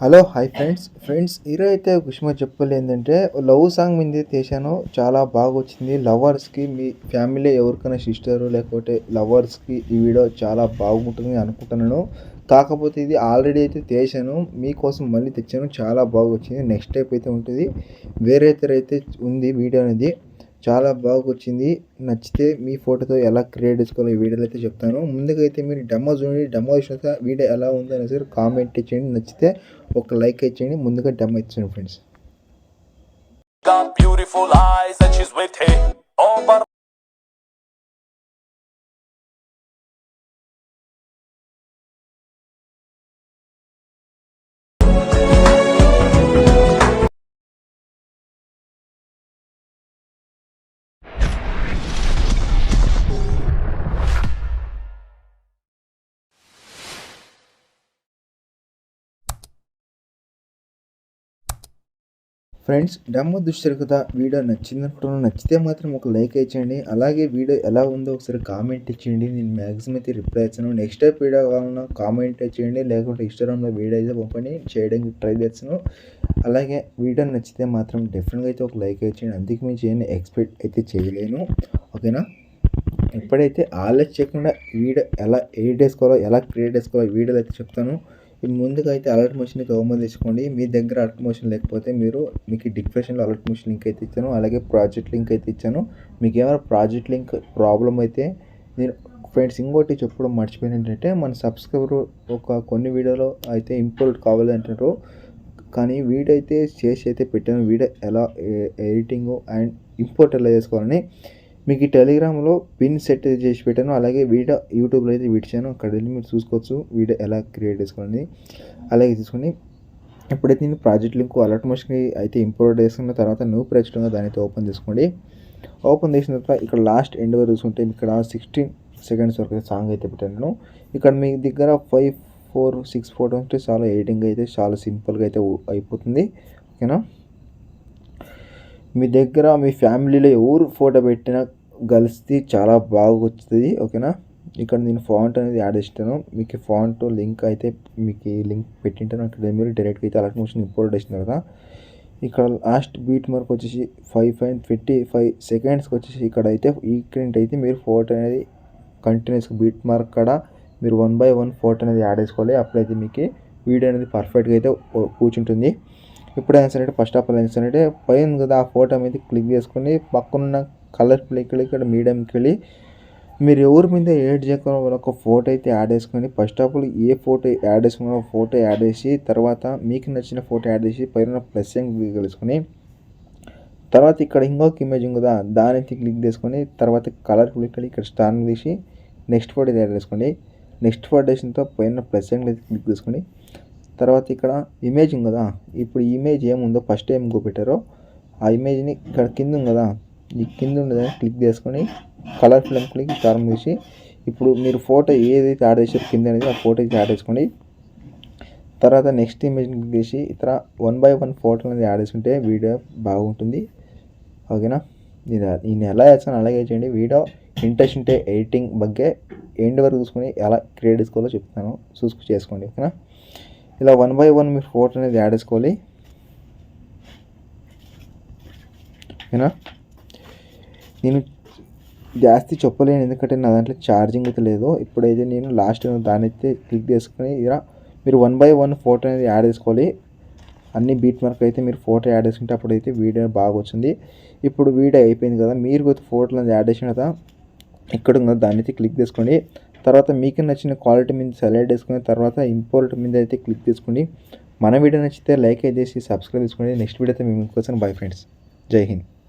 Hello hi friends ఈరోజు అయితే ఒక విషయం చెప్పాలి ఏంటంటే లవ్ సాంగ్ మీద తీశాను. చాలా బాగా వచ్చింది. లవర్స్కి మీ ఫ్యామిలీ ఎవరికైనా సిస్టరు లేకపోతే లవర్స్కి ఈ వీడియో చాలా బాగుంటుంది అనుకుంటున్నాను. కాకపోతే ఇది ఆల్రెడీ అయితే తీశాను, మీకోసం మళ్ళీ తెచ్చాను. చాలా బాగా వచ్చింది. నెక్స్ట్ టైప్ అయితే ఉంటుంది. వేరే అయితే ఉంది వీడియో అనేది. చాలా బాగా వచ్చింది. నచ్చితే మీ ఫోటోతో ఎలా క్రియేట్ చేసుకోవాలో ఈ వీడియోలో అయితే చెప్తాను. ముందుగా అయితే మీరు డెమో చూడండి. డెమో చూసాక వీడియో ఎలా ఉందో అనేసి కామెంట్ చేయండి. నచ్చితే ఒక లైక్ ఇచ్చేయండి. ముందుగా డెమో ఇచ్చేయండి friends. Got beautiful eyes and she's with it. Over friends demo చూశారు కదా, వీడియో నచ్చింది అనుకుంటున్నాను. నచ్చితే మాత్రం ఒక లైక్ ఇచ్చేయండి. అలాగే వీడియో ఎలా ఉందో ఒకసారి కామెంట్ ఇచ్చేయండి. నేను మ్యాక్సిమం అయితే రిప్లై ఇచ్చాను. నెక్స్ట్ టైప్ వీడియో కావాలన్నా కామెంట్ చేయండి, లేకుంటే ఇన్స్టాగ్రామ్లో వీడియో అయితే పంపని చేయడానికి ట్రై చేస్తాను. అలాగే వీడియో నచ్చితే మాత్రం డెఫినెట్గా అయితే ఒక లైక్ ఇచ్చేయండి. అందుకు మేము చేయని ఎక్స్పెక్ట్ అయితే చేయలేను. ఓకేనా? ఇప్పుడైతే ఆలస్యం చేయకుండా వీడియో ఎలా ఎడిట్ చేసుకోవాలో, ఎలా క్రియేట్ చేసుకోవాలో వీడియోలో అయితే చెప్తాను. ముందుగా అయితే అలర్ట్ మోషన్కి అవమని తెచ్చుకోండి. మీ దగ్గర అలర్ట్ మోషన్ లేకపోతే మీకు డిస్క్రిప్షన్లో అలర్ట్ మోషన్ లింక్ అయితే ఇచ్చాను. అలాగే ప్రాజెక్ట్ లింక్ అయితే ఇచ్చాను. మీకు ఏమైనా ప్రాజెక్ట్ లింక్ ప్రాబ్లం అయితే నేను ఫ్రెండ్స్ ఇంకోటి చెప్పడం మర్చిపోయిన ఏంటంటే, మన సబ్స్క్రైబర్ కొన్ని వీడియోలో అయితే ఇంపోర్ట్ కావాలి అంటారు. కానీ వీడియో అయితే చేసి అయితే పెట్టాను. వీడియో ఎలా ఎడిటింగ్ అండ్ ఇంపోర్ట్ ఎలా చేసుకోవాలని మీకు ఈ టెలిగ్రామ్లో పిన్ సెట్ చేసి పెట్టాను. అలాగే వీడియో యూట్యూబ్లో అయితే విడిచాను. అక్కడ వెళ్ళి మీరు చూసుకోవచ్చు వీడియో ఎలా క్రియేట్ చేసుకోవాలని. అలాగే తీసుకొని ఎప్పుడైతే నేను ప్రాజెక్ట్ లింక్ అలర్ట్ మోషన్కి అయితే ఇంపోర్ట్ చేసుకున్న తర్వాత న్యూ ప్రాజెక్ట్ దాని అయితే ఓపెన్ చేసుకోండి. ఓపెన్ చేసిన తర్వాత ఇక్కడ లాస్ట్ ఎండ్ వరకు చూసుకుంటే ఇక్కడ 16 సెకండ్స్ వరకు అయితే సాంగ్ అయితే పెట్టాను. ఇక్కడ మీ దగ్గర 5, 4, 6 ఫోటో ఉంటే చాలా ఎడిటింగ్ అయితే చాలా సింపుల్గా అయితే అయిపోతుంది. ఓకేనా? మీ దగ్గర మీ ఫ్యామిలీలో ఎవరు ఫోటో పెట్టినా కలిసి చాలా బాగా వస్తుంది. ఓకేనా? ఇక్కడ నేను ఫాంట్ అనేది యాడ్ చేస్తాను. మీకు ఫాంట్ లింక్ అయితే మీకు ఈ లింక్ పెట్టింటాను. అక్కడ మీరు డైరెక్ట్గా అయితే అలర్ట్ మోషన్ ఇంపోర్ట్ చేసిన కదా, ఇక్కడ లాస్ట్ బీట్ మార్క్ వచ్చేసి 5.55 సెకండ్స్కి వచ్చేసి ఇక్కడ అయితే మీరు ఫోటో అనేది కంటిన్యూస్గా బీట్ మార్క్ కాడ మీరు 1 by 1 ఫోటో అనేది యాడ్ చేసుకోవాలి. అప్పుడైతే మీకు వీడియో అనేది పర్ఫెక్ట్గా అయితే కూర్చుంటుంది. ఇప్పుడు ఏం సరే ఫస్ట్ ఆఫ్ ఆల్ ఏం సరే పైన కదా ఆ ఫోటో మీద క్లిక్ చేసుకొని పక్కనున్న కలర్ ప్లేకి వెళ్ళి ఇక్కడ మీడియంకి వెళ్ళి మీరు ఎవరి మీద యాడ్ చేసుకోవాలి ఒక ఫోటో అయితే యాడ్ చేసుకొని first of all A photo add చేసుకున్న ఫోటో యాడ్ చేసి తర్వాత మీకు నచ్చిన ఫోటో యాడ్ చేసి పైన ప్లస్ కలుసుకొని తర్వాత ఇక్కడ ఇంకొక ఇమేజ్ ఉంది కదా, దాని క్లిక్ చేసుకొని తర్వాత కలర్ ప్లేకి వెళ్ళి ఇక్కడ స్టార్ తీసి నెక్స్ట్ ఫోటో యాడ్ చేసుకోండి. నెక్స్ట్ ఫోటో వేసినతో పైన ప్లస్ క్లిక్ చేసుకొని తర్వాత ఇక్కడ ఇమేజ్ ఉంది కదా, ఇప్పుడు ఇమేజ్ ఏముందో ఫస్ట్ ఏం పెట్టారో ఆ ఇమేజ్ని ఇక్కడ కింద ఉంది కదా, ఈ కింద ఉండదని క్లిక్ చేసుకొని కలర్ ఫిల్మ్ క్లిక్ స్టార్ తీసి ఇప్పుడు మీరు ఫోటో ఏదైతే యాడ్ చేసారో కింద అనేది ఆ ఫోటో అయితే యాడ్ చేసుకోండి. తర్వాత నెక్స్ట్ ఇమేజ్ని క్లిక్ చేసి ఇతర 1 by 1 ఫోటో అనేది యాడ్ చేసుకుంటే వీడియో బాగుంటుంది. ఓకేనా? నేను ఎలా చేస్తాను అలాగే చేయండి. వీడియో ఇంట్రెస్ట్ ఉంటే ఎడిటింగ్ బగ్గే ఎండ్ వరకు చూసుకొని ఎలా క్రియేట్ చేసుకోవాలో చెప్తాను, చేసుకోండి. ఓకేనా? ఇలా 1 by 1 మీరు ఫోటో అనేది యాడ్ చేసుకోవాలి. ఓకేనా? నేను జాస్తి చెప్పలేను ఎందుకంటే నా దాంట్లో ఛార్జింగ్ అయితే లేదు. ఇప్పుడైతే నేను లాస్ట్ దాని అయితే క్లిక్ చేసుకొని ఇలా మీరు 1 by 1 ఫోటో అనేది యాడ్ చేసుకోవాలి. అన్ని బీట్ మార్క్ అయితే మీరు ఫోటో యాడ్ చేసుకుంటే అప్పుడైతే వీడియో బాగా వచ్చింది. ఇప్పుడు వీడియో అయిపోయింది కదా, మీరు కొత్త ఫోటోలు అనేది యాడ్ చేసిన కదా ఇక్కడ ఉందో దాన్ని అయితే క్లిక్ చేసుకోండి. తర్వాత మీకు నచ్చిన క్వాలిటీ మీద సెలెక్ట్ చేసుకుని తర్వాత ఇంపోర్ట్ మీద అయితే క్లిక్ చేసుకోండి. మన వీడియో నచ్చితే లైక్ అయితే చేసి సబ్స్క్రైబ్ చేసుకోండి. నెక్స్ట్ వీడియో అయితే మేము ఇంకోసం బై ఫ్రెండ్స్. జై హింద్.